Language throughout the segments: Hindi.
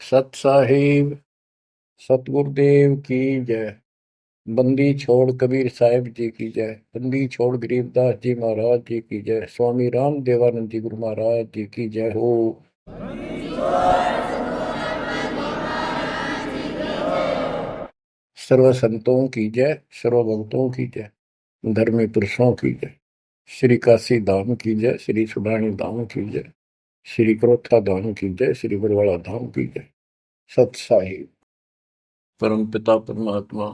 सत साहिब सतगुरुदेव की जय। बंदी छोड़ कबीर साहिब जी की जय। बंदी छोड़ गरीबदास जी महाराज जी की जय। स्वामी राम देवानंद जी गुरु महाराज जी की जय हो। सर्व संतों की जय, सर्व भक्तों की जय, धर्मी पुरुषों की जय। श्री काशी धाम की जय, श्री सुडानी धाम की जय, श्री क्रोथा धाम की जय, श्री बरवाड़ा धाम की जय। सत साहिब परम पिता परमात्मा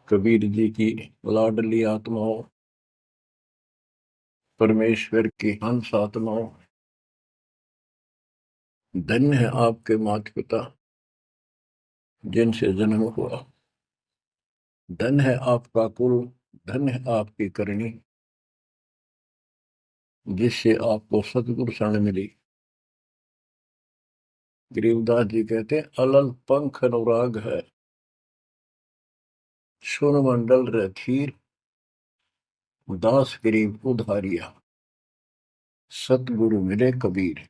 कबीर जी की लाडली आत्माओं, परमेश्वर की हंस आत्माओं, धन्य है आपके माता पिता जिनसे जन्म हुआ। धन्य है आपका कुल, धन्य है आपकी करनी जिससे आपको सतगुरु शरण मिली। गरीबदास जी कहते हैं, अलल पंख अनुराग है, सुन मंडल रथीर, दास गरीब उधारिया, सतगुरु मिले कबीर।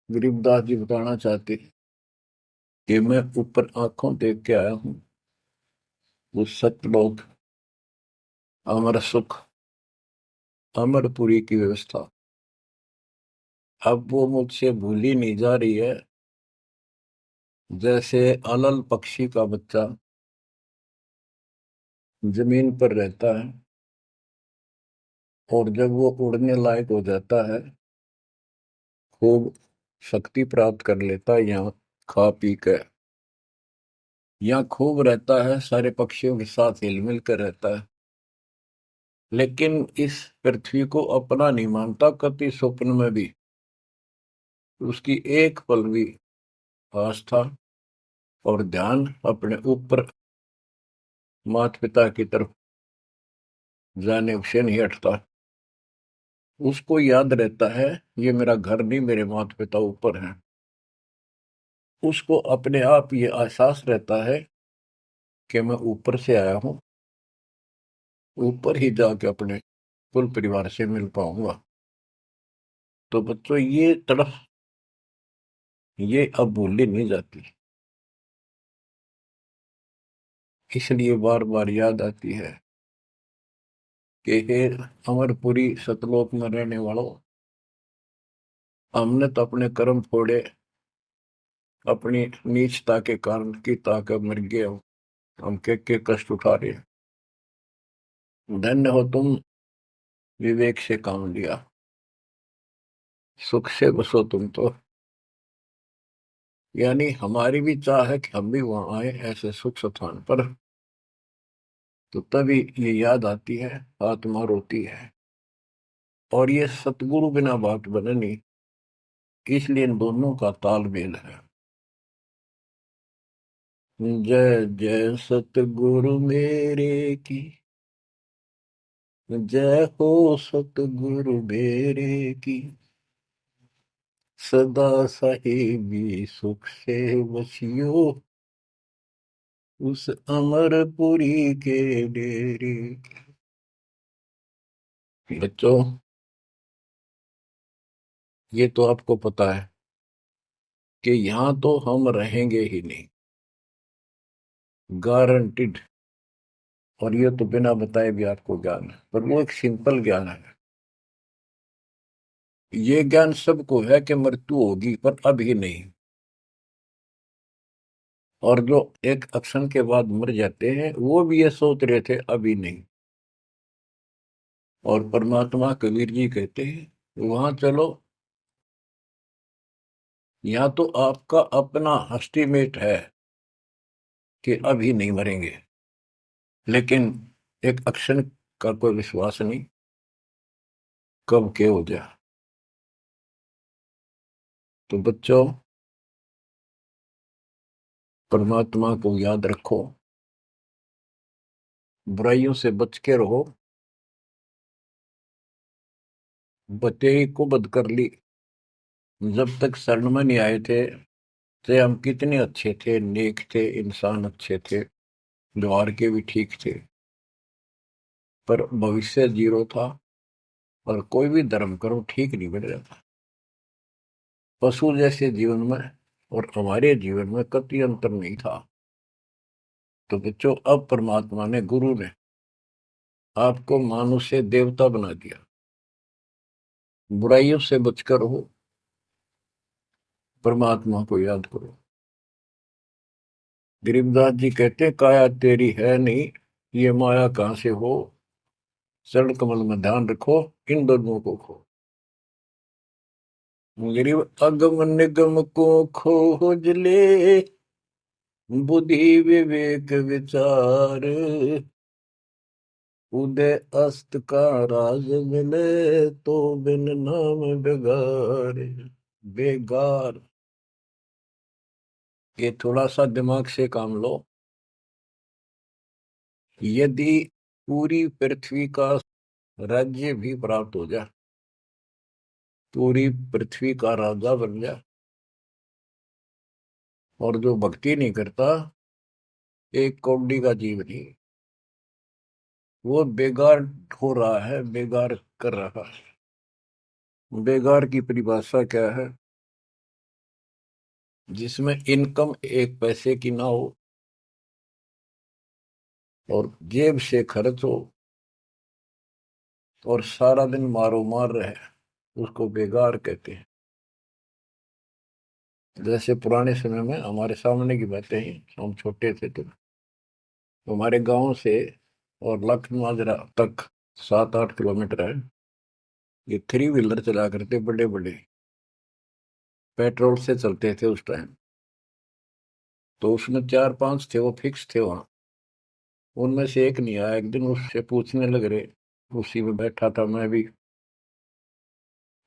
गरीबदास जी बताना चाहते कि मैं ऊपर आंखों देख के आया हूं वो सतलोक, अमर सुख, अमरपुरी की व्यवस्था। अब वो मुझसे भूली नहीं जा रही है। जैसे अलल पक्षी का बच्चा जमीन पर रहता है और जब वो उड़ने लायक हो जाता है, खूब शक्ति प्राप्त कर लेता है, यहाँ खा पी कर यहाँ खूब रहता है, सारे पक्षियों के साथ हिल मिल कर रहता है, लेकिन इस पृथ्वी को अपना नहीं मानता कति स्वप्न में भी। उसकी एक पल भी आस्था और ध्यान अपने ऊपर माता पिता की तरफ जाने से नहीं हटता। उसको याद रहता है ये मेरा घर नहीं, मेरे माता पिता ऊपर हैं। उसको अपने आप ये एहसास रहता है कि मैं ऊपर से आया हूं, ऊपर ही जाके अपने कुल परिवार से मिल पाऊंगा। तो बच्चों ये तड़फ ये अब भूली नहीं जाती, इसलिए बार बार याद आती है कि हे अमरपुरी सतलोक में रहने वालों, हमने तो अपने कर्म फोड़े, अपनी नीचता के कारण की ताकत मर गए हो, हम के कष्ट उठा रहे हैं। धन्य हो तुम, विवेक से काम लिया, सुख से बसो तुम तो। यानी हमारी भी चाह है कि हम भी वहां आए ऐसे सुख स्थान पर। तो तभी ये याद आती है, आत्मा रोती है। और ये सतगुरु बिना बात बने नहीं, इसलिए इन दोनों का तालमेल है। जय जय सतगुरु मेरे की, जय हो सतगुरु मेरे की, सदा साहिबी सुख से बसियो उस अमरपुरी के डेरे। बच्चों ये तो आपको पता है कि यहां तो हम रहेंगे ही नहीं, गारंटीड। और ये तो बिना बताए भी आपको ज्ञान है, पर वो एक सिंपल ज्ञान है। ये ज्ञान सबको है कि मृत्यु होगी, पर अभी नहीं। और जो एक क्षण के बाद मर जाते हैं वो भी ये सोच रहे थे अभी नहीं। और परमात्मा कबीर जी कहते हैं वहां चलो, यहाँ तो आपका अपना एस्टिमेट है कि अभी नहीं मरेंगे, लेकिन एक क्षण का कोई विश्वास नहीं कब के हो जाए। तो बच्चों परमात्मा को याद रखो, बुराइयों से बच के रहो। बतेई को बद कर ली, जब तक शरण में नहीं आए थे तो हम कितने अच्छे थे, नेक थे, इंसान अच्छे थे, व्यवहार के भी ठीक थे, पर भविष्य जीरो था और कोई भी धर्म करो ठीक नहीं बन रहा था। पशु जैसे जीवन में और हमारे जीवन में कतई अंतर नहीं था। तो बच्चों, अब परमात्मा ने, गुरु ने आपको मानुष से देवता बना दिया। बुराइयों से बचकर हो, परमात्मा को याद करो। गरीबदास जी कहते हैं, काया तेरी है नहीं, ये माया कहां से हो, चरण कमल में ध्यान रखो, इन दोनों को खो। गरीब अगम निगम को खोज ले, बुद्धि विवेक विचार, उदय अस्त का राज मिले, तो बिन नाम बेगार। बेगार, ये थोड़ा सा दिमाग से काम लो। यदि पूरी पृथ्वी का राज्य भी प्राप्त हो जाए, पूरी पृथ्वी का राजा बन जाए, और जो भक्ति नहीं करता, एक कौड़ी का जीव नहीं, वो बेगार हो रहा है, बेगार कर रहा है। बेगार की परिभाषा क्या है? जिसमें इनकम एक पैसे की ना हो और जेब से खर्च हो और सारा दिन मारो मार रहे, उसको बेगार कहते हैं। जैसे पुराने समय में, हमारे सामने की बातें हैं, हम छोटे थे तो हमारे गांव से और लखन माजरा तक 7-8 किलोमीटर है। ये थ्री व्हीलर चला करते, बड़े बड़े, पेट्रोल से चलते थे उस टाइम। तो उसमें 4-5 थे, वो फिक्स थे वहां। उनमें से एक नहीं आया। एक दिन उससे पूछने लग रहे, उसी में बैठा था मैं भी,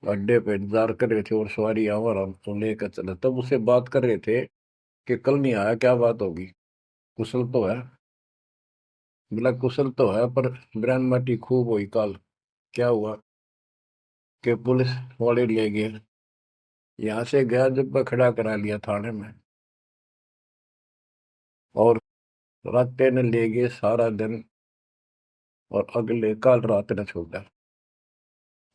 अड्डे पे इंतजार कर रहे थे और सवारी आवर हमको लेकर चला, तब उससे बात कर रहे थे कि कल नहीं आया, क्या बात होगी, कुशल तो है? बोला कुशल तो है, पर ब्रांड माटी खूब हुई कल। क्या हुआ? कि पुलिस वाले ले गए, यहाँ से गया जब खड़ा करा लिया थाने में, और रास्ते ने ले गए सारा दिन, और अगले कल रात ने छोड़ा।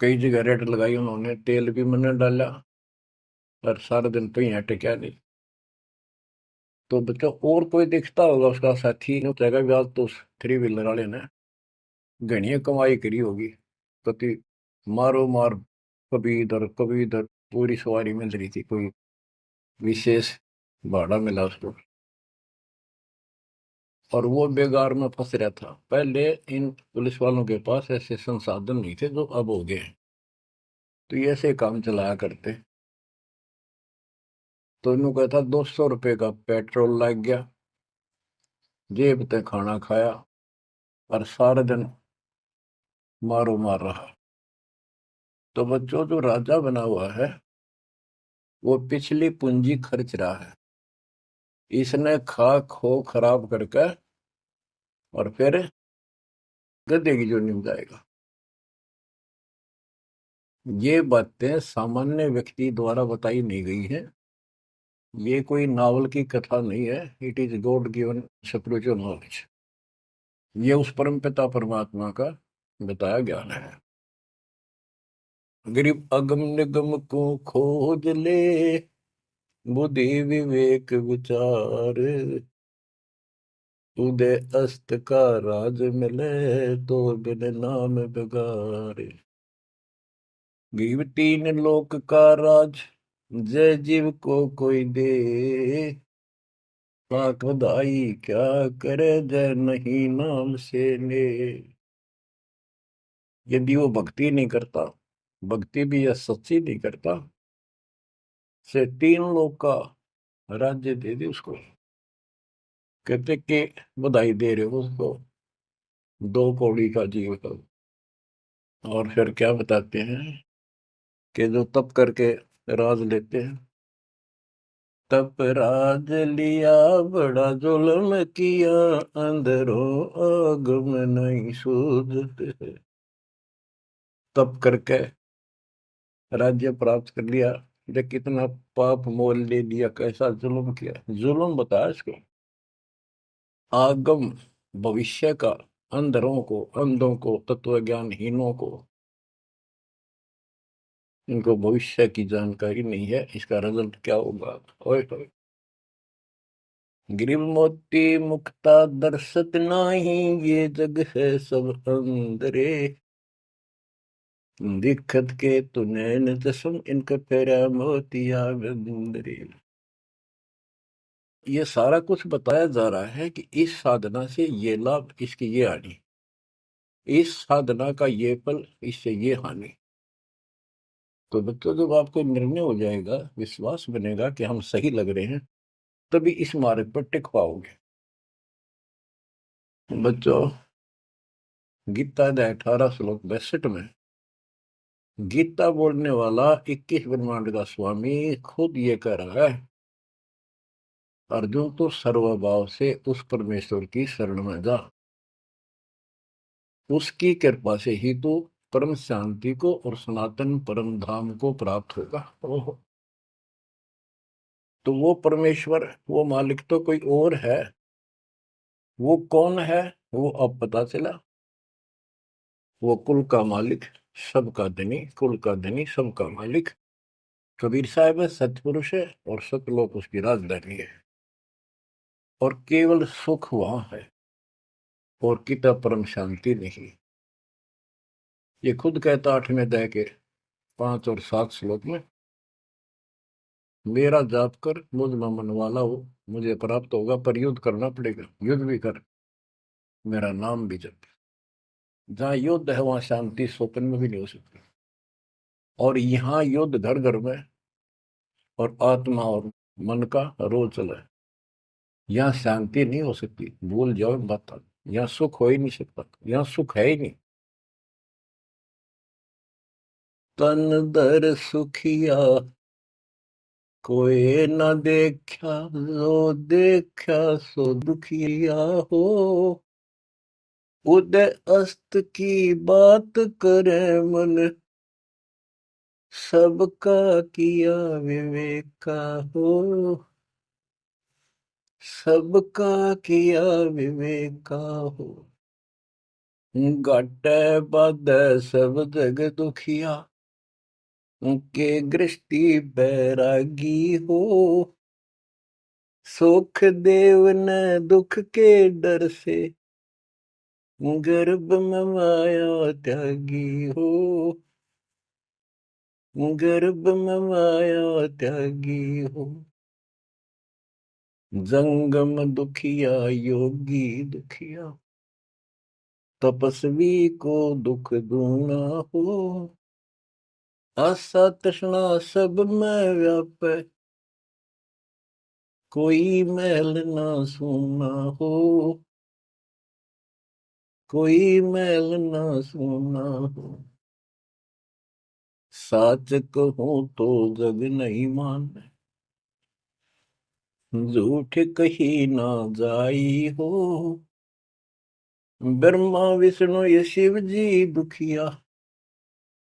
कई जगह रेड लगाई उन्होंने, तेल भी मैंने डाला, और सारा दिन तो यहाँ टिका नहीं। तो बच्चों, और कोई दिखता होगा उसका साथी, नहीं उतरेगा ब्याज, तो उस थ्री व्हीलर वाले ने घनी कमाई करी होगी। कति मारो मार, कभी इधर, पूरी सवारी मिल रही थी, कोई विशेष भाड़ा मिला उसको, और वो बेगार में फंस रहा था। पहले इन पुलिस वालों के पास ऐसे संसाधन नहीं थे जो अब हो गए हैं, तो ये ऐसे काम चलाया करते। तो इन्हों कहता 200 रुपये का पेट्रोल लग गया, जेब ते खाना खाया, और सारा दिन मारो मार रहा। तो बच्चों, जो राजा बना हुआ है, वो पिछली पूंजी खर्च रहा है। इसने खा खो खराब करके और फिर गधे की जोनी में जाएगा। ये बातें सामान्य व्यक्ति द्वारा बताई नहीं गई है। ये कोई नावल की कथा नहीं है। It is God given spiritual knowledge. ये उस परम पिता परमात्मा का बताया ज्ञान है। गरीब अगम निगम को खोज ले, बुद्धि विवेक विचार, उदय अस्त का राज मिले, तो बिन नाम बेगार। गरीब तीन लोक का राज, जय जीव को कोई दे, पाक बधाई क्या करे, जय नहीं नाम से ले। यदि वो भक्ति नहीं करता, भक्ति भी या सच्ची नहीं करता, से 3 लोक का राज्य दे दे उसको। कहते कि बधाई दे रहे हो उसको, 2 कौड़ी का जीव का। और फिर क्या बताते हैं कि जो तप करके राज लेते हैं, तप राज लिया बड़ा जुल्म किया, अंदरों आग में नहीं सूझते। तप करके राज्य प्राप्त कर लिया, ये कितना पाप मोल ले लिया, कैसा जुल्म किया। जुल्म बताया इसको, आगम भविष्य का, अंधरों को, अंधों को, तत्व ज्ञानहीनों को इनको भविष्य की जानकारी नहीं है, इसका रिजल्ट क्या होगा। ओए होए। गिरिव मोती मुक्ता दर्शत नाही, ये जग है सब अंदरे। दिखत के तू नैन जसम, इनका फेरा मोतिया बंदरे। ये सारा कुछ बताया जा रहा है कि इस साधना से ये लाभ, इसकी ये हानि, इस साधना का ये फल, इससे ये हानि। तो बच्चों, जब आपको निर्णय हो जाएगा, विश्वास बनेगा कि हम सही लग रहे हैं, तभी इस मार्ग पर टिक पाओगे। बच्चों, गीता अध्याय 18 श्लोक 62 में गीता बोलने वाला 21 ब्रह्मांड का स्वामी खुद ये कह रहा है, अर्जुन तो सर्वभाव से उस परमेश्वर की शरण में जा, उसकी कृपा से ही तो परम शांति को और सनातन परम धाम को प्राप्त होगा। ओहो। तो वो परमेश्वर, वो मालिक तो कोई और है। वो कौन है? वो अब पता चला। वो कुल का मालिक, सबका धनी, कुल का धनी, सबका मालिक कबीर साहब है, सतपुरुष है, और सतलोक उसकी राजधानी है। और केवल सुख वहां है, और किता परम शांति नहीं। ये खुद कहता 8वें अध्याय के 5 और 7 श्लोक में, मेरा जाप कर, मुझ में मन वाला हो, मुझे प्राप्त होगा। पर युद्ध करना पड़ेगा, युद्ध भी कर, मेरा नाम भी जप। जहां युद्ध है वहां शांति स्वप्न में भी नहीं हो सकती। और यहाँ युद्ध घर घर में, और आत्मा और मन का रोज चला है। यहाँ शांति नहीं हो सकती, भूल जाओ बात। यहाँ सुख हो ही नहीं सकता, यहाँ सुख है ही नहीं। तन दर सुखिया कोई न देखा, जो देखा सो दुखिया हो। उदय अस्त की बात करे मन, सबका किया विवेका हो। सबका किया विवेका हो। घटे बद सब जग दुखिया, के गृष्टि बैरागी हो। सुख देव न दुख के डर से, गर्भ में माया त्यागी हो। गर्भ में माया त्यागी हो। जंगम दुखिया योगी दुखिया, तपस्वी को दुख दूना हो। आशा तृष्णा सब में व्यापे, कोई मैल ना सूना हो। कोई मैल ना सूना हो। साच कहूं तो जग नहीं माने, झूठ कही ना जाई हो। ब्रह्मा विष्णु ये शिव जी दुखिया,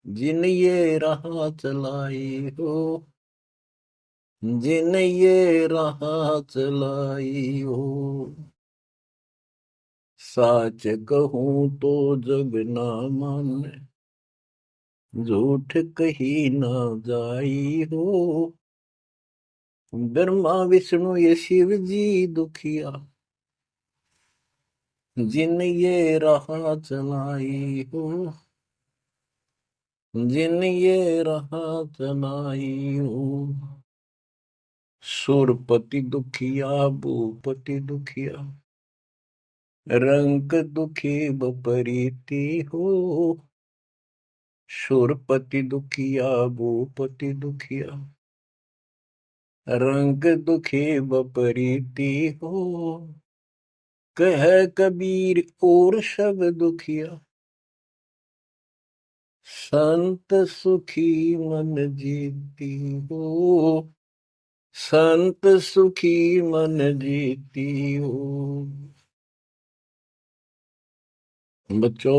जिन ये राह चलाई हो। जिन ये राह चलाई हो। साच कहूं तो जग ना माने, झूठ कही ना जाई हो। ब्रह्मा विष्णु ये शिव जी दुखिया, जिन ये राह चलाई हो। जिन ये राह चलाई हो। सुरपति दुखिया भूपति दुखिया, रंग दुखी बपरीति हो। सुरपति दुखिया भूपति दुखिया, रंग दुखी बपरीति हो। कह कबीर और सब दुखिया, संत सुखी मन जीती हो। संत सुखी मन जीती हो। बच्चों,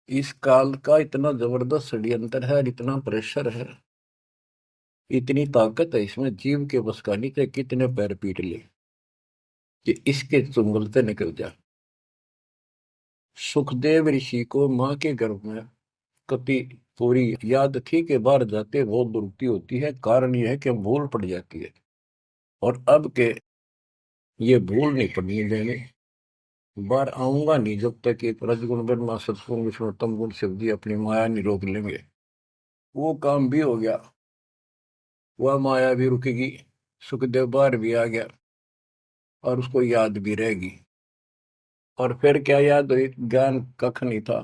इस काल का इतना जबरदस्त षड्यंत्र है, और इतना प्रेशर है, इतनी ताकत है इसमें, जीव के बस का नहीं थे, कितने पैर पीट ले कि इसके चुंगल से निकल जा। सुखदेव ऋषि को मां के गर्भ में कति पूरी याद थी कि बाहर जाते बहुत दुरुक्ति होती है। कारण यह है कि भूल पड़ जाती है, और अब के ये भूल नहीं पड़नी देने। बाहर आऊंगा नहीं जब तक एक रजगुण ब्रह्मा सत्गुण विष्णु तम गुण शिव जी अपनी माया नहीं रोक लेंगे। वो काम भी हो गया, वह माया भी रुकेगी, सुखदेव बाहर भी आ गया और उसको याद भी रहेगी। और फिर क्या याद हुई? ज्ञान कख नहीं था,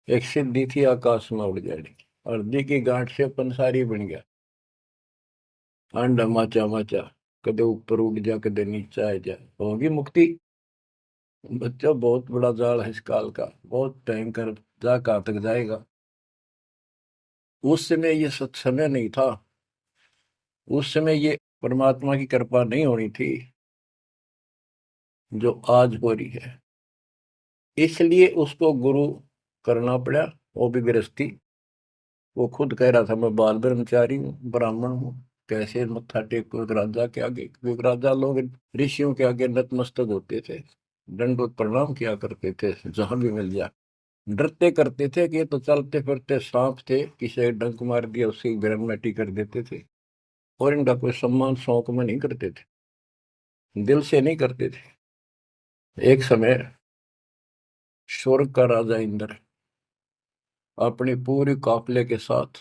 एक सिद्धि थी आकाश में उड़ जाने की, और दी की गांठ से पंसारी बन गया। अंडा माचा माचा, कदे ऊपर उड़ जा कदे नीचे आ जा, होगी मुक्ति। बच्चों बहुत बड़ा जाल है इस काल का, बहुत भयंकर, जा कहां तक जाएगा। उस समय ये सत्समय नहीं था, उस समय ये परमात्मा की कृपा नहीं होनी थी जो आज हो रही है। इसलिए उसको गुरु करना पड़ा। वो भी गृहस्थी, वो खुद कह रहा था मैं बाल ब्रह्मचारी हूँ, ब्राह्मण हूँ, कैसे मत्था टेको एक राजा के आगे। क्योंकि राजा लोग ऋषियों के आगे नतमस्तक होते थे, दंडवत प्रणाम किया करते थे जहां भी मिल जाए। डरते करते थे कि ये तो चलते फिरते सांप थे, किसी एक डंक मार दिया उसकी ग्रहण कर देते थे। और इनका कोई सम्मान शौक में नहीं करते थे, दिल से नहीं करते थे। एक समय स्वर्ग का राजा इंद्र अपनी पूरी काफले के साथ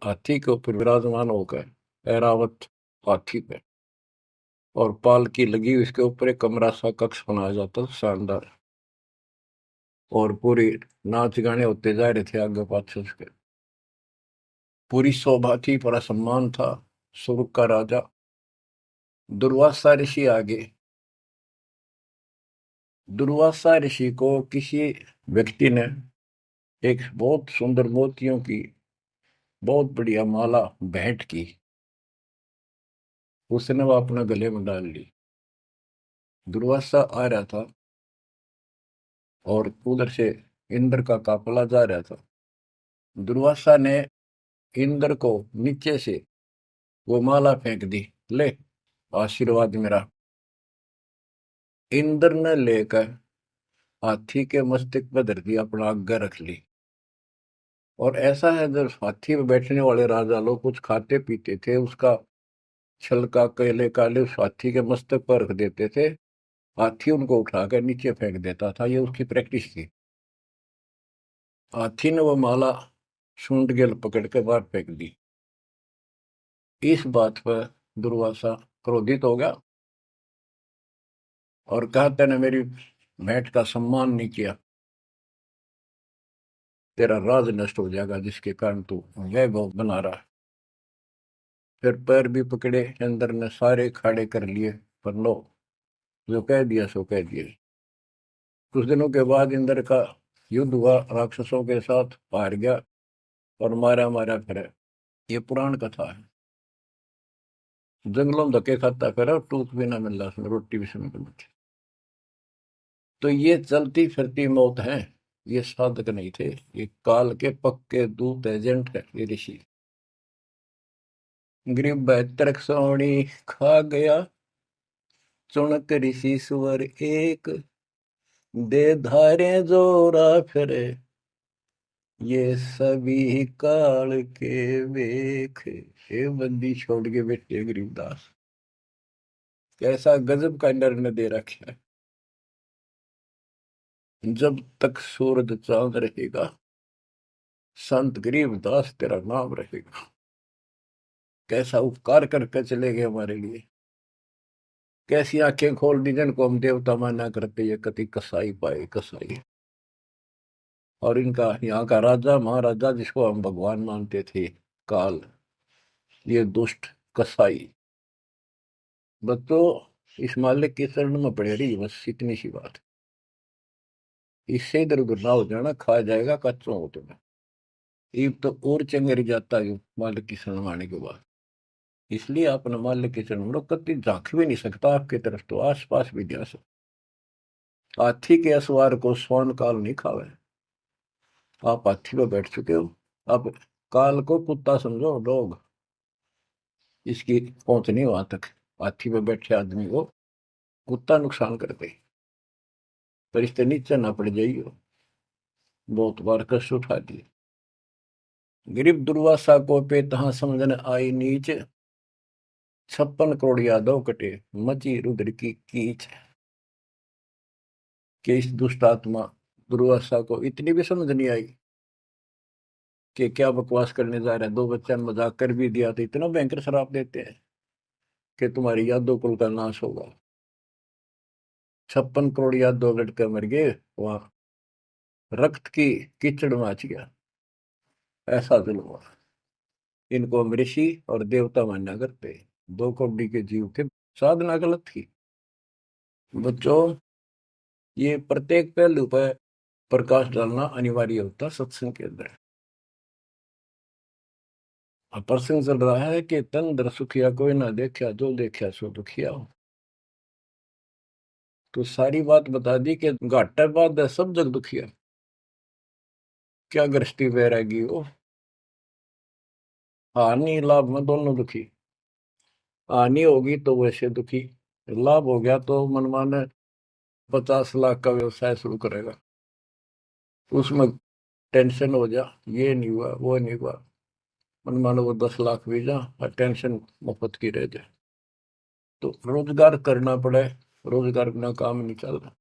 हाथी के ऊपर विराजमान होकर, ऐरावत हाथी पे, और पालकी लगी हुई, इसके ऊपर एक कमरा सा कक्ष बनाया जाता था शानदार, और पूरी नाच गाने होते जा रहे थे आगे पाछे उसके। पूरी शोभा थी, पूरा सम्मान था। स्वर्ग का राजा दुर्वासा ऋषि आगे। दुर्वासा ऋषि को किसी व्यक्ति ने एक बहुत सुंदर मोतियों की बहुत बढ़िया माला भेंट की, उसने वो अपने गले में डाल ली। दुर्वासा आ रहा था और उधर से इंद्र का काफला जा रहा था। दुर्वासा ने इंद्र को नीचे से वो माला फेंक दी, ले आशीर्वाद मेरा। इंद्र ने लेकर हाथी के मस्तक पर धर दी, अपना आज्ञा रख ली। और ऐसा है, जब हाथी में बैठने वाले राजा लोग कुछ खाते पीते थे, उसका छलका केले काले उस हाथी के मस्तक पर रख देते थे, हाथी उनको उठाकर नीचे फेंक देता था। ये उसकी प्रैक्टिस थी। हाथी ने वो माला सूंड के पकड़ के बाहर फेंक दी। इस बात पर दुर्वासा क्रोधित हो गया और कहा, तूने मेरी भेंट का सम्मान नहीं किया, तेरा राज नष्ट हो जाएगा जिसके कारण तू वैभव बना रहा है। फिर पैर भी पकड़े, अंदर ने सारे खाड़े कर लिए, पर लो, जो कह दिया सो कह दिया। कुछ दिनों के बाद इंद्र का युद्ध हुआ, राक्षसों के साथ हार गया और मारा मारा फिरे। ये पुराण कथा है। जंगलों में धक्के खाता फिरा और टूक भी ना मिल रहा उसमें, रोटी भी समय पर बची। तो ये चलती फिरती मौत है, ये साधक नहीं थे, ये काल के पक्के दूत एजेंट है ये ऋषि। गरीब बहत्तर सोनी खा गया, चुनक ऋषि सुवर एक, दे धारे जोरा फिरे, ये सभी काल के वेख। ये बंदी छोड़ के बैठे गरीबदास, कैसा गजब का निर्णय दे रखा है। जब तक सूरज चांद रहेगा, संत गरीबदास तेरा नाम रहेगा। कैसा उपकार करके चले गए हमारे लिए, कैसी आंखें खोल दी जिनको हम देवता माना करते, ये कति कसाई पाए कसाई। और इनका यहाँ का राजा महाराजा जिसको हम भगवान मानते थे, काल, ये दुष्ट कसाई। बच्चों, इस मालिक के चरण में पड़े रही, बस इतनी सी बात। इससे इधर उधर ना हो जाना, खा जाएगा कच्चों हो तुम्हें। ईब तो और चंगेरी जाता है मालिक की शरण आने के बाद। इसलिए अपने मालिक के चरण में कति झांक भी नहीं सकता आपकी तरफ, तो आस पास भी जा सकता। हाथी के असवार को स्वर्ण काल नहीं खावे। आप हाथी पर बैठ चुके हो, अब काल को कुत्ता समझो, डॉग, इसकी पहुंच नहीं वहां तक। हाथी पर बैठे आदमी को कुत्ता नुकसान करते, पर इससे नीचे ना पड़ जाइयो। बहुत बार कष्ट उठा दिए। गरीब दुर्वासा को पे तहां समझन आई नीच, 56 करोड़ यादव कटे मची रुद्र की कीच। कि इस दुष्ट आत्मा दुर्वासा को इतनी भी समझ नहीं आई कि क्या बकवास करने जा रहे हैं। 2 बच्चा ने मजाक कर भी दिया तो इतना भयंकर शराब देते हैं कि तुम्हारी यादव कुल का नाश होगा। 56 करोड़ यादव लड़के मर गए, वहां रक्त की कीचड़ मच गया। ऐसा जुल्म हुआ। इनको हम ऋषि और देवता मानना करते। 2 कौड़ी के जीव थे, साधना गलत थी। बच्चों, ये प्रत्येक पहलू पर प्रकाश डालना अनिवार्य होता सत्संग के अंदर। अब प्रसंग चल रहा है कि तन दर सुखिया कोई ना देखा, जो देखा सो दुखिया हो। तो सारी बात बता दी कि घाटा बाद है सब जग दुखिया। क्या गृष्टि वैरागी हो, हानि लाभ में दोनों दुखी। हानि होगी तो वैसे दुखी, लाभ हो गया तो मनमाने 50 लाख का व्यवसाय शुरू करेगा, उसमें टेंशन हो जा, ये नहीं हुआ वो नहीं हुआ। मनमानो वो 10 लाख भी जा और टेंशन मुफ्त की रह जाए। तो रोजगार करना पड़े, रोजगार बिना काम नहीं चल रहा।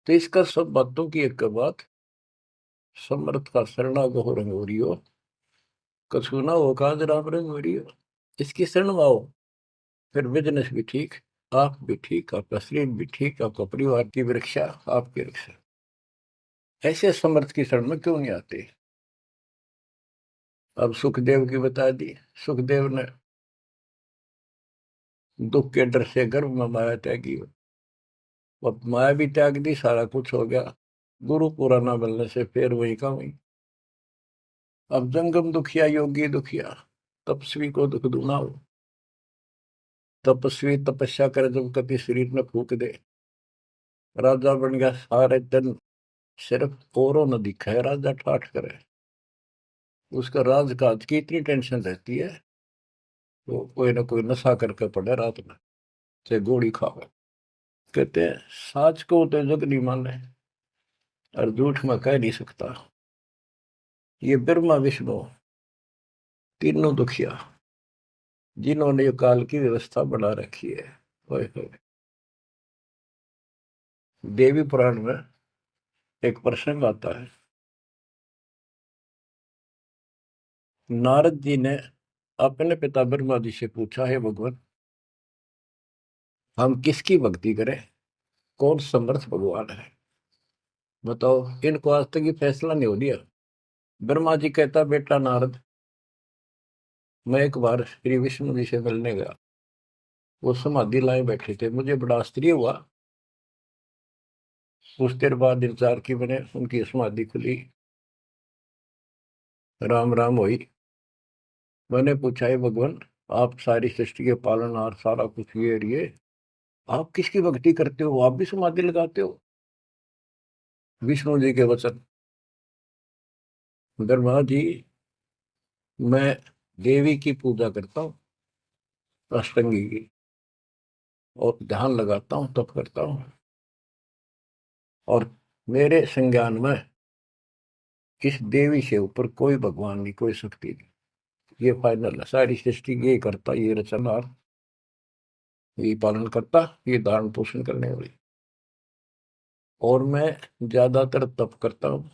तो इसका सब बातों की एक बात, समर्थ का शरणागो रंग हो रही हो, कछु ना हो काज राम रंग हो रही हो। इसकी शरण में आओ, फिर बिजनेस भी ठीक, आप भी ठीक, आपका शरीर भी ठीक, आपका परिवार की रक्षा, आपकी रक्षा। ऐसे समर्थ की शरण में क्यों नहीं आते। अब सुखदेव की बता दी। सुखदेव ने दुख के डर से गर्भ में माया त्यागी, अब माया भी त्याग दी, सारा कुछ हो गया। गुरु पूरा ना मिलने से फिर वही का वही। अब जंगम दुखिया योगी दुखिया, तपस्वी को दुख दूना हो। तपस्वी तपस्या करे जब कभी शरीर में फूक दे, राजा बन गया सारे दिन, सिर्फ औरों न दिखा है राजा ठाठ करे। उसका राजकाज की इतनी टेंशन रहती है, वो कोई ना कोई नशा करके पड़े रात में, चाहे गोली खावे। कहते हैं साच को तो जग नहीं माने और झूठ में कह नहीं सकता। ये ब्रह्मा विष्णु तीनों दुखिया, जिन्होंने ये काल की व्यवस्था बना रखी है। होए होए। देवी पुराण में एक प्रसंग आता है। नारद जी ने अपने पिता ब्रह्मा जी से पूछा, है भगवान, हम किसकी भक्ति करें, कौन समर्थ भगवान है, बताओ। इनको आज तक ये फैसला नहीं हो दिया। ब्रह्मा जी कहता, बेटा नारद, मैं एक बार श्री विष्णु जी से मिलने गया। वो समाधि लाए बैठे थे, मुझे बड़ा आश्चर्य हुआ। कुछ देर बाद इंतजार की मैंने, उनकी समाधि खुली, राम राम हुई। मैंने पूछा, है भगवान, आप सारी सृष्टि के पालनहार, सारा कुछ ये आप किसकी भक्ति करते हो, आप भी समाधि लगाते हो। विष्णु जी के वचन, ब्रह्मा जी, मैं देवी की पूजा करता हूँ, अष्टंगी की, और ध्यान लगाता हूँ, तप करता हूँ, और मेरे संज्ञान में इस देवी से ऊपर कोई भगवान नहीं, कोई शक्ति नहीं। ये फाइनल है, सारी सृष्टि ये करता, ये रचनहार, ये पालन करता, ये धारण पोषण करने वाली। और मैं ज्यादातर तप करता हूँ,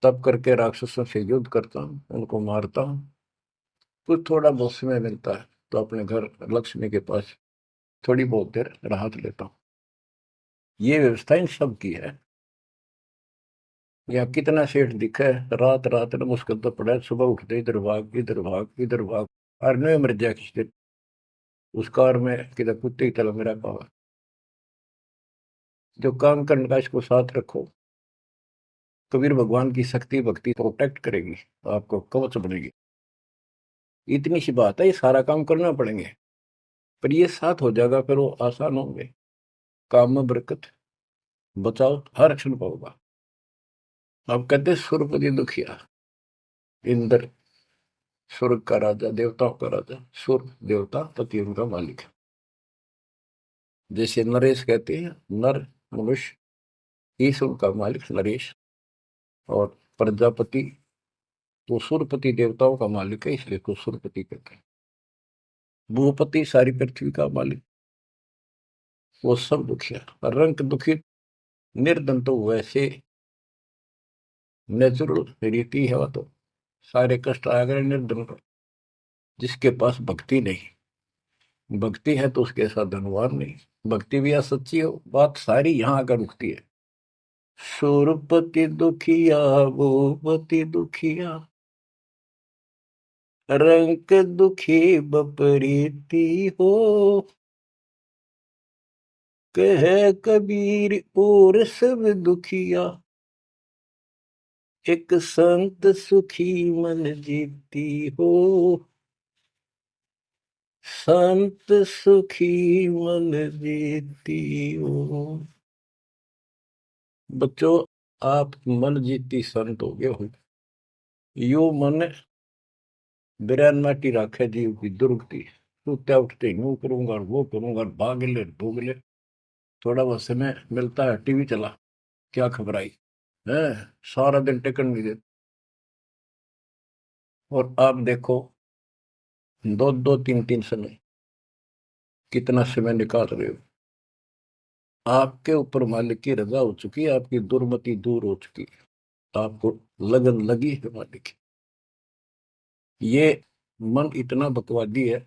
तप करके राक्षसों से युद्ध करता हूँ, उनको मारता हूँ। कुछ थोड़ा बहुत समय मिलता है तो अपने घर लक्ष्मी के पास थोड़ी बहुत देर राहत लेता हूँ। ये व्यवस्था इन सब की है। या कितना सेठ दिखे, रात रात में मुश्किल तो पड़ा, सुबह उठते इधर भाग इधर भाग इधर भाग, और नहीं मर जाए किसी दिन उस कार में, किधर कुत्ते की तरह मेरा पावा। जो काम करने का इसको साथ रखो, कबीर भगवान की शक्ति भक्ति प्रोटेक्ट करेगी, आपको कवच बनेगी। इतनी सी बात है, ये सारा काम करना पड़ेंगे, पर ये साथ हो जाएगा, फिर वो आसान होंगे। काम में बरकत, बचाओ हर क्षण पाओगा। अब कहते सुरपति दुखिया, इंद्र स्वर्ग का राजा, देवताओं का राजा, सुर देवता पति उनका मालिक है। जैसे नरेश कहते हैं, नर मनुष्य, ईश उनका मालिक नरेश। और प्रजापति तो सुरपति देवताओं का मालिक है, इसलिए तो सुरपति कहते हैं। भूपति सारी पृथ्वी का मालिक, वो सब दुखिया। रंग दुखी निर्धन तो वैसे नेचुरल रीति है, वो तो सारे कष्ट आ गए निर्धन को, जिसके पास भक्ति नहीं। भक्ति है तो उसके साथ धनवान नहीं, भक्ति भी सच्ची हो, बात सारी यहाँ आकर रुकती है। सुरपति दुखिया भूपति दुखिया, रंग दुखी बपरीती हो, कह कबीर और सब दुखिया, एक संत सुखी मन जीती हो, संत सुखी मन जीती हो। बच्चों, आप मन जीती संत हो गए हो। यो मन बिरान माटी राखे जीव की दुर्गति, सोते उठते यूं करूंगा और वो करूंगा, भाग ले भोग ले, थोड़ा बहुत समय मिलता है टीवी चला, क्या खबर आई है, सारा दिन टिकट नहीं देते। और आप देखो, दो दो तीन तीन समय कितना समय निकाल रहे हो। आपके ऊपर मालिक की रजा हो चुकी है, आपकी दुर्मति दूर हो चुकी है, आपको लगन लगी है मालिक की। ये मन इतना बकवादी है।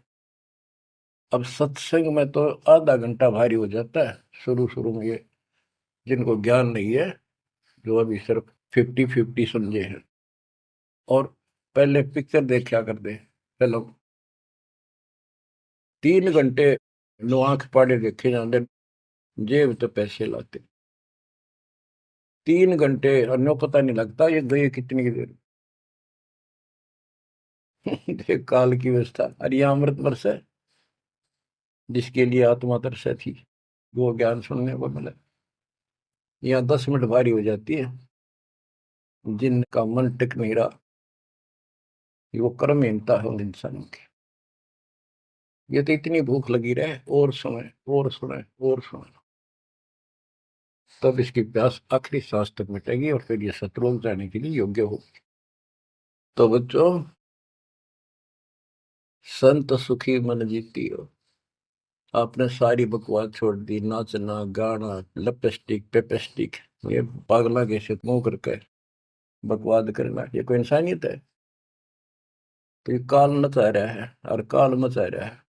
अब सत्संग में तो आधा घंटा भारी हो जाता है शुरू शुरू में, ये जिनको ज्ञान नहीं है, जो अभी सिर्फ 50-50 समझे हैं। और पहले पिक्चर देखा करते, फिल्म 3 घंटे नो आंख पाड़े देखे जाते, जेब तो पैसे लाते, 3 घंटे अन्यों पता नहीं लगता ये गए कितनी देर। देख काल की व्यवस्था। अरे यह अमृत वर्ष है, जिसके लिए आत्मा तरस थी, वो ज्ञान सुनने को मिला। यहाँ 10 मिनट भारी हो जाती है, जिनका मन टिक नहीं रहा, वो कर्महीनता है उन इंसानों की। ये तो इतनी भूख लगी रहे, और सुने और सुने और सुने, तब इसकी प्यास आखिरी सांस तक मिटेगी और फिर ये शत्रुओं जाने के लिए योग्य होगी। तो बच्चों, संत सुखी मन जीती हो। आपने सारी बकवास छोड़ दी, नाचना गाना लिपस्टिक पेपस्टिक, ये पागला कैसे मुंह करके बकवाद करना, ये कोई इंसानियत है? तो ये काल मचा रहा है और काल मचा रहा है।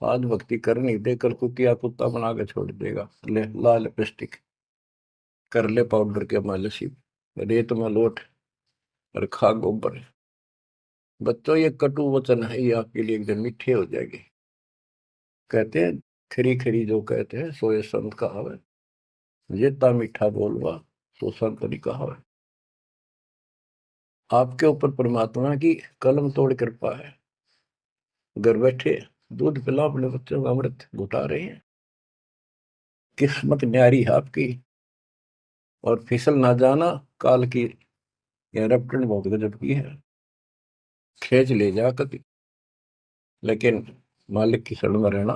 आज भक्ति कर नहीं दे, कल कुतिया कुत्ता बना के छोड़ देगा। ले लाल लिपस्टिक, कर ले पाउडर के मालिश, रेत में लोट और खा गोबर। बच्चों, ये कटु वचन है, ये आपके लिए एकदम मीठे हो जाएंगे। कहते हैं खरी खरी जो कहते हैं सो ये संत कहावे, ये ता मीठा बोलवा सो संत नहीं कहावे। आपके ऊपर परमात्मा की कलम तोड़ कृपा है। घर बैठे दूध पिला अपने बच्चों का, अमृत घुटा रहे हैं। किस्मत न्यारी है आपकी। और फिसल ना जाना, काल की यह रपटन बहुत गजब की है, खेच ले जा कभी, लेकिन मालिक की शरण में रहना।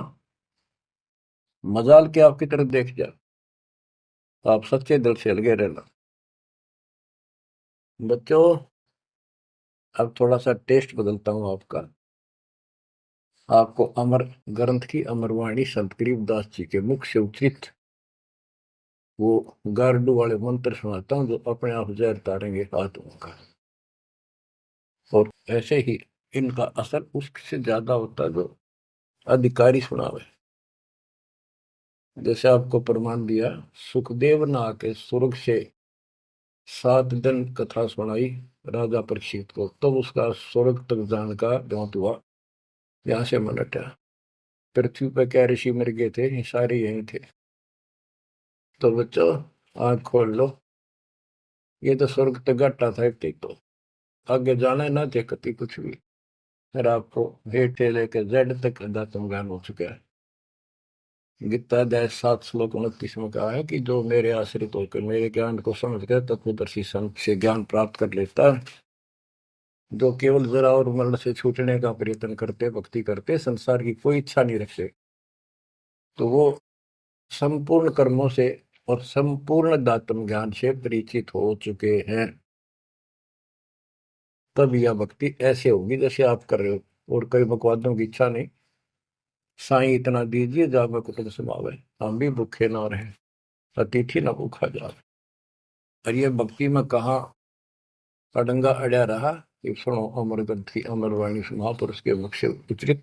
मजाल के आपकी तरफ देख जा, आप सच्चे दिल से लगे रहना। बच्चों, अब थोड़ा सा टेस्ट बदलता हूं आपका। आपको अमर ग्रंथ की अमरवाणी संत गरीबदास जी के मुख से उच्चित वो गारडू वाले मंत्र सुनाता हूं, जो अपने आप जहर तारेंगे आत्मा का। और ऐसे ही इनका असर उससे ज्यादा होता है जो अधिकारी सुनावे। जैसे आपको प्रमाण दिया, सुखदेव ने आके स्वर्ग से 7 दिन कथा सुनाई राजा परीक्षित को, तब तो उसका स्वर्ग तक जाने का द्योत हुआ, यहाँ से मन हटा। पृथ्वी पर क्या ऋषि मर गए थे, ये सारे यही थे। तो बच्चों, आंख खोल लो, ये तो स्वर्ग तक घाटा था एक, तो आगे जाना ना थे कति कुछ भी। फिर आपको हेठ से लेकर जेड तक अध्यात्म ज्ञान हो चुका है। गीता अध्याय 7 श्लोक 29 में कहा है कि जो मेरे आश्रित होकर मेरे ज्ञान को समझ कर तत्वदर्शी संत से ज्ञान प्राप्त कर लेता है, जो केवल जरा और मरण से छूटने का प्रयत्न करते, भक्ति करते, संसार की कोई इच्छा नहीं रखते, तो वो संपूर्ण कर्मों से और संपूर्ण दातम ज्ञान से परिचित हो चुके हैं, तब यह भक्ति ऐसे होगी जैसे आप कर रहे हो। और कई बकवादों की इच्छा नहीं, साईं इतना दीजिए जावे कुटुंब समावे, हम भी भूखे ना रहे, अतिथि न भूखा जावे। और ये भक्ति में कहा अडंगा अड़ा रहा कि सुनो अमर ग्रंथी अमर वाणी महापुरुष के मुख से उच्चरित।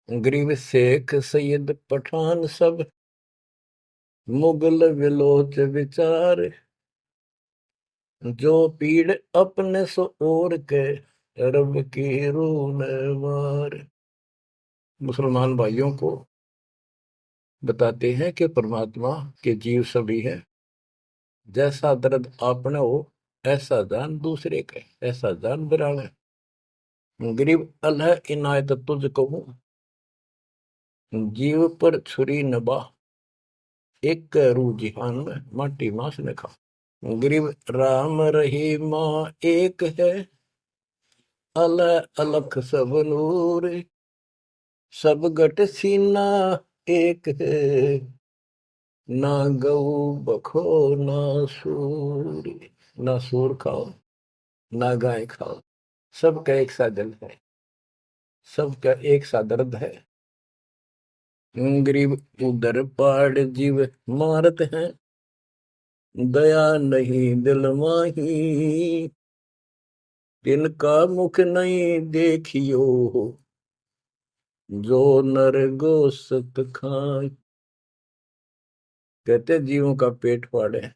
गरीब शेख सैयद पठान सब मुगल विलोच विचार, जो पीड़ अपने सो और के रब की रून मार। मुसलमान भाइयों को बताते हैं कि परमात्मा के जीव सभी है, जैसा दर्द आपने हो ऐसा जान दूसरे के, ऐसा जान बिराने। गरीब अल्लाह इनायत तुझ कहूं, जीव पर छुरी नबा, एक रूह जिहान में माटी मांस ने खा। गरीब राम रहीमा एक है, अल्लाह अलख सब नूर, सब गट सीना एक है, ना गऊ बखो ना सूर। ना सूर खाओ ना गाय खाओ, सबका एक सा दिल है, सबका एक सा दर्द है। गरीब उधर पाड़ जीव मारत हैं, दया नहीं दिल माही, तिनका मुख नहीं देखियो, जो नर गोसत खाए। कहते जीवों का पेट फाड़े,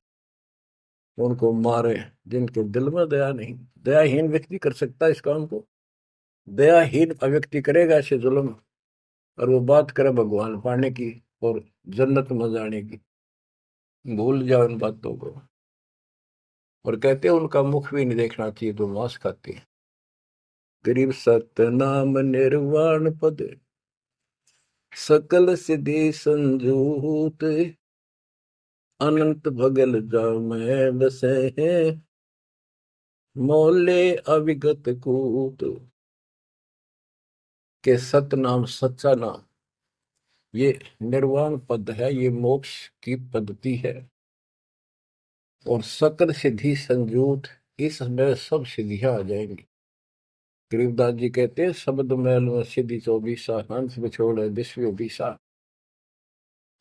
उनको मारे, जिनके दिल में दया नहीं। दयाहीन व्यक्ति कर सकता है इस काम को। दयाहीन व्यक्ति करेगा ऐसे जुल्म, और वो बात करे भगवान पाने की और जन्नत में जाने की, भूल जाओ इन बातों को। और कहते हैं उनका मुख भी नहीं देखना चाहिए तो मांस खाते हैं। गरीब सत्य नाम निर्वाण पद, सकल सिद्धि संजूत, अनंत भगल जामै बसे हैं, मोले अविगत कूत। के सत्य नाम सच्चा नाम ये निर्वाण पद है, ये मोक्ष की पद्धति है। और सकल सिद्धि संजूत, इसमें सब सिद्धियां आ जाएंगी। गरीबदास जी कहते हैं शब्द मैल में सिद्धि 24, हंस बिछोड़ विश्व 20।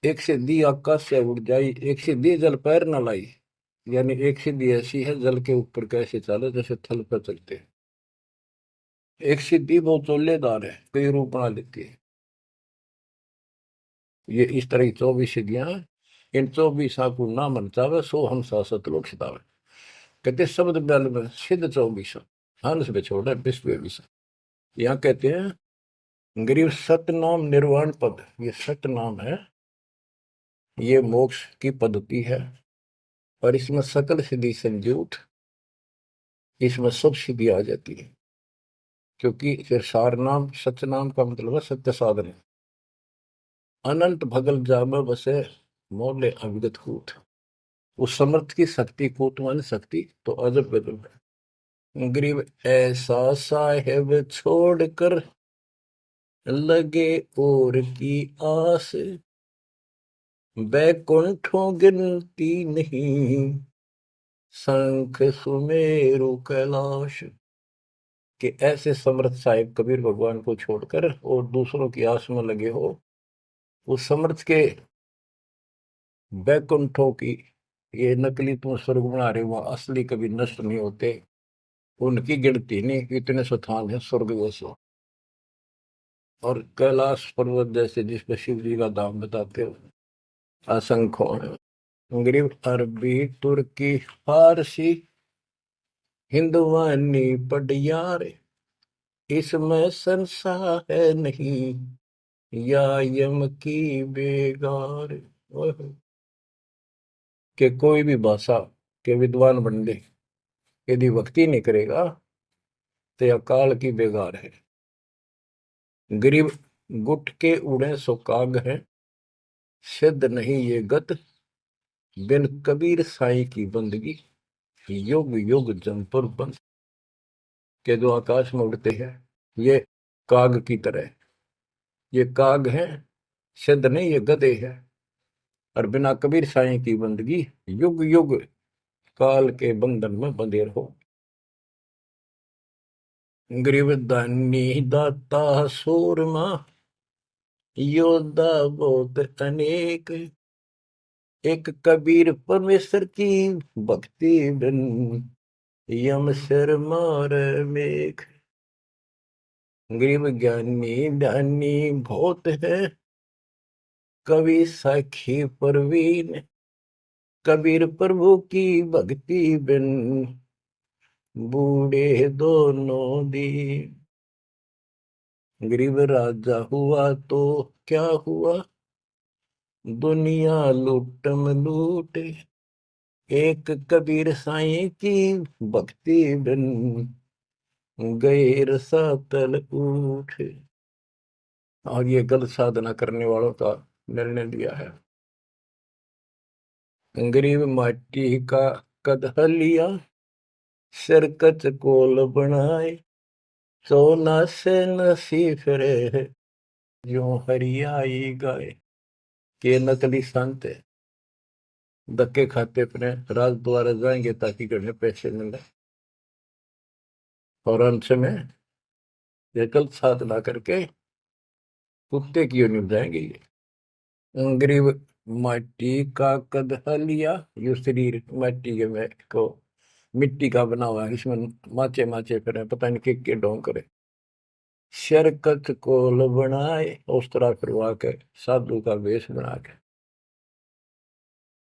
एक सिद्धि आकाश से उड़ जाई, एक सिद्धि जल पैर न लाई। यानी एक सिद्धि ऐसी है जल के ऊपर कैसे चले, जैसे थल पर चलते हैं। एक सिद्धि बहुत चोलेदार है, कई रूप बना लेती है। ये इस तरह की 24 सिद्धियां हैं। इन 24 को ना मन चावे सो हम सतलोक सितावे। कहते शब्द मैल में सिद्ध 24, हंस बिछोड़ विश्व 20। यहाँ कहते हैं गरीब सतनाम निर्वाण पद, ये सतनाम है, ये मोक्ष की पद्धति है। और इसमें सकल सिद्धि संजूत, इसमें सब सिद्धि आ जाती है। क्योंकि फिर सार नाम सच नाम का मतलब है सत्य साधन। अनंत भगल जाम बसे मोले अविगत कूट। उस समर्थ की शक्ति, कूट मान शक्ति तो अजब गजब है। गरीब ऐसा साहेब छोड़कर लगे और की आस, बैकुंठों गिनती नहीं, शंख सुमेरु कैलाश। कि ऐसे समर्थ साहिब कबीर भगवान को छोड़कर और दूसरों की आस में लगे हो, उस समर्थ के बैकुंठों की, ये नकली तुम स्वर्ग बना रहे हो, असली कभी नष्ट नहीं होते, उनकी गिनती नहीं, इतने स्थान है स्वर्ग जैसे। और कैलाश पर्वत जैसे जिसपे शिव जी का धाम बताते हो, असंख्यों है। गरीब अरबी तुर्की फारसी हिंदवानी पटियार, इसमें संशय है नहीं, या यम की बेगार। कि कोई भी भाषा के विद्वान बंदे यदि भक्ति नहीं करेगा तो यह काल की बेगार है। गरीब गुट के उड़े सो काग है, सिद्ध नहीं ये गत, बिन कबीर साईं की बंदगी, युग युग जम पर बंद। के जो आकाश में उड़ते हैं ये काग की तरह, ये काग हैं, सिद्ध नहीं ये गधे हैं। और बिना कबीर साईं की बंदगी युग युग काल के बंधन में बंधे रहो। गरीब दानी दाता सूरमा योद्धा बहुत अनेक, एक कबीर परमेश्वर की भक्ति बिन यम सिर मार मेघ। गरीब ज्ञानी ध्यानी बहुत है, कवि साखी परवीन, कबीर प्रभु की भक्ति बिन बूढ़े दोनों दीन। गरीब राजा हुआ तो क्या हुआ, दुनिया लूटम लूट, एक कबीर साईं की भक्ति बिन गए रसातल उठ। और ये गलत साधना करने वालों का निर्णय लिया है। गरीब माटी का कदह लिया, सिरकत कोल बनाए, सोना से नसी फिरे जो हरियाई गाए। के नकली संत है, धक्के खाते अपने राज द्वारा जाएंगे ताकि घर में पैसे मिले, और अंत में ये गलत साधना करके कुत्ते की ओर निभ जाएंगे ये। गरीब माटी का कदह लिया, यो शरीर माटी के में को मिट्टी का बना हुआ है, इसमें माचे माचे फिर पता नहीं के ढोंग करे। शरकत कोल बनाए, उस तरह करवा के साधु का वेश बना के।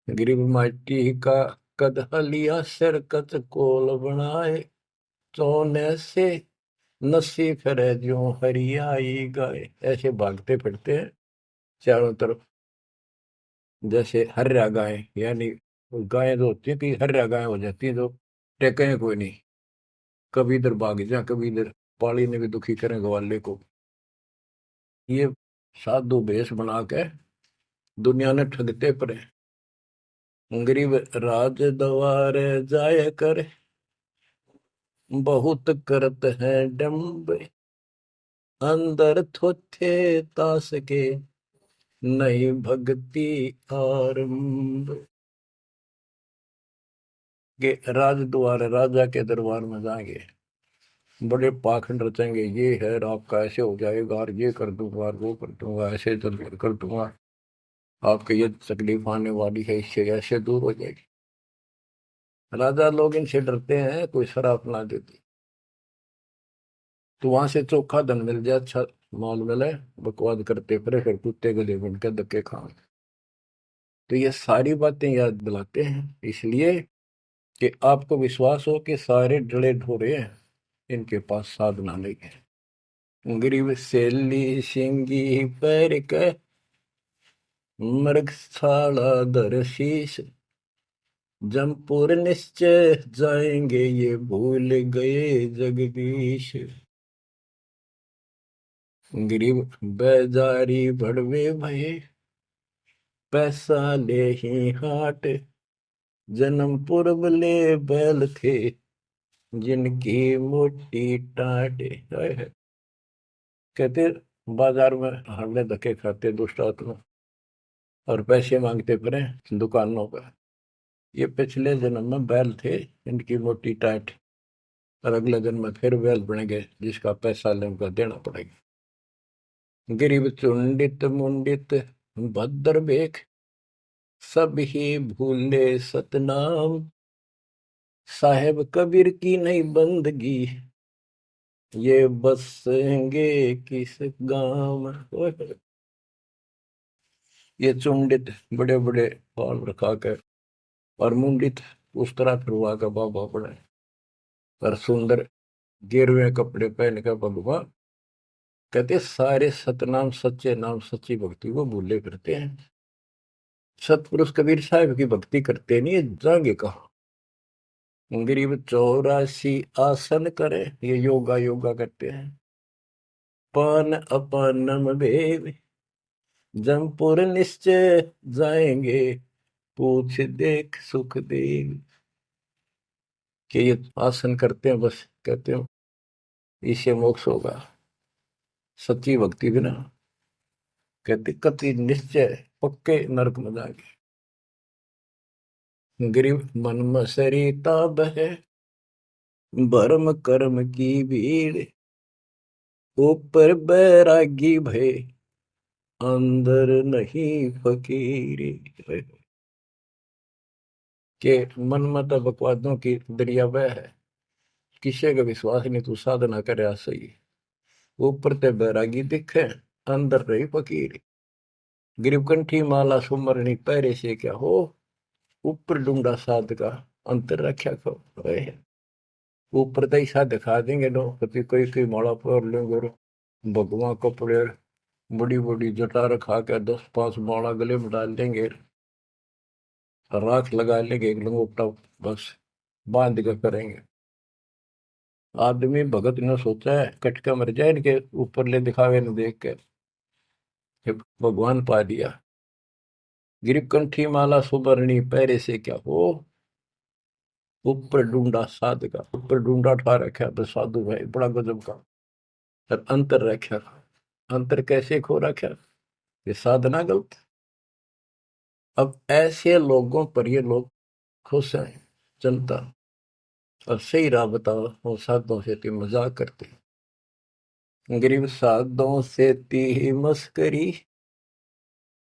गरीब माटी का कदह लिया, शरकत कोल बनाए, सोने से नसी फिरे जो हरियाई गाय। ऐसे भागते फिरते हैं चारों तरफ, जैसे हर्रा गाय, यानी गायें जो होती है कि हर्रा गाय हो जाती है, जो टेके कोई नहीं, कभी इधर भाग जा कभी इधर, पाली ने भी दुखी करें ग्वाले को। ये साधु भेष बना के दुनिया ने ठगते पड़े। गरीब राज द्वार जाय कर, बहुत करत है डम्ब, अंदर थोथे तास के नहीं भक्ति आरंभ। के राज द्वार, राजा के दरबार में जाएंगे, बड़े पाखंड रचेंगे, ये है आपका ऐसे हो जाएगा, और ये कर दूंगा और वो कर दूंगा, ऐसे कर दूंगा, आपके ये तकलीफ आने वाली है, इससे ऐसे दूर हो जाएगी। राजा लोग इनसे डरते हैं, कोई शराब ना देती तो वहां से चोखा धन मिल जाए, अच्छा माल मिले, बकवाद करते फिर कुत्ते गले बन के धक्के खाए। तो ये सारी बातें याद दिलाते हैं इसलिए कि आपको विश्वास हो कि सारे डले ढोरे हैं, इनके पास साधना नहीं है। गरीब सेली सिंगी पैर के, मृगशाला धर शीश, जमपुर निश्चय जाएंगे ये भूल गए जगदीश। गरीब बेजारी भड़वे भये, पैसा ले ही हाट, जन्म पूर्व ले बैल थे जिनकी मोटी टाट। कहते बाजार में हरने धक्के खाते दुष्ट आत्मा, और पैसे मांगते फिरे दुकानों पर। ये पिछले जन्म में बैल थे, इनकी मोटी टाट, और अगले जन्म में फिर बैल बनेंगे जिसका पैसा ले उनका देना पड़ेगा। गरीब चुंडित मुंडित भद्र बेख, सब ही भूले सतनाम, साहेब कबीर की नहीं बंदगी, ये बसेंगे किस गांव में। ये चुंडित बड़े बड़े बाल रखा कर, और मुंडित उस तरह फिरवा कर बाबा पड़े, और सुंदर गिरवे कपड़े पहन कर भगवान। कहते सारे सतनाम सच्चे नाम सच्ची भक्ति को भूले करते हैं। सतपुरुष कबीर साहब की भक्ति करते नहीं, जाएंगे कहा। गरीब 84 आसन करे, ये योगा योगा करते हैं। पान अपानम भेद, जमपुर निश्चय जाएंगे, पूछ देख सुख देव। कि ये आसन करते हैं, बस कहते हैं इससे मोक्ष होगा, सच्ची भक्ति बिना कहते कति निश्चय पक्के नरक में जाएंगे। गिरिव मन मसरिता बह, भरम कर्म की भीड़, ऊपर बैरागी भय, अंदर नहीं फकीरी। के मन मत बकवादों की दरिया वह है, किसी का विश्वास नहीं, तू साधना करे सही, ऊपर ते बैरागी दिखे, अंदर रही फकीरी। गिरवकंठी माला सुमरनी पैरे से क्या हो, ऊपर डूंगा साध का, अंतर रक्षा को। ऊपर तो ऐसा दिखा देंगे लोग, कभी कोई कोई माला पर लेंगे और भगवान कपड़े बड़ी बड़ी जटा रखा के 10-5 माला गले में डाल देंगे, राख लगा लेंगे, एक लंगोटा बस बांध के करेंगे। आदमी भगत ने सोचा है कटका मर जाए इनके ऊपर ले दिखावे न देख के, भगवान पा दिया। गिरकंठी माला सुबरणी पैरे से क्या हो, ऊपर ढूंढा साध का, ऊपर ढूंढा ठा रखा तो साधु भाई बड़ा गजब का, और अंतर रखा, अंतर कैसे खो रखा, ये साधना गलत। अब ऐसे लोगों पर ये लोग खुश हैं जनता, और सही राह बताओ वो साधुओं से ती मजाक करते, गरीब साधुओं से ती मस्करी,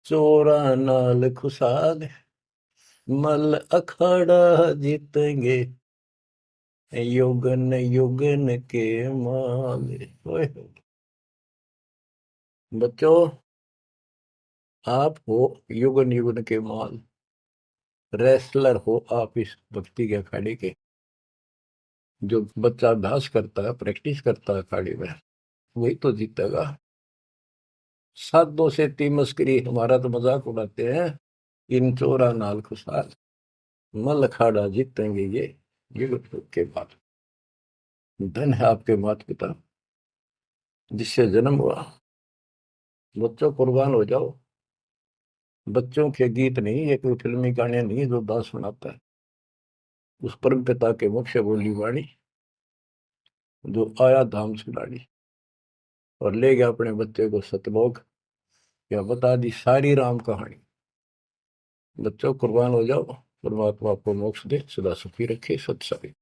चोरा नाल खुशाल, मल अखाड़ा जीतेंगे, युगन युगन के माल। बच्चों आप हो युगन युगन के माल, रेसलर हो आप इस भक्ति के अखाड़े के। जो बच्चा अभ्यास करता है, प्रैक्टिस करता है अखाड़े में, वही तो जीतेगा। साधुओं से ती मस्करी, हमारा तो मजाक उड़ाते हैं, इन चोरा नाल खुशाल, मल अखाड़ा जीतेंगे ये युग के बाद। धन है आपके माता पिता जिससे जन्म हुआ, बच्चों कुर्बान हो जाओ। बच्चों के गीत नहीं, ये कोई फिल्मी गाने नहीं जो दास सुनाता है, उस परम पिता के मुख से बोली वाणी जो आया धाम से लाड़ी, और ले गया अपने बच्चे को सतलोक, या बता दी सारी राम कहानी। बच्चों कुर्बान हो जाओ, परमात्मा आपको मोक्ष दे, सदा सुखी रखे, सत्संग।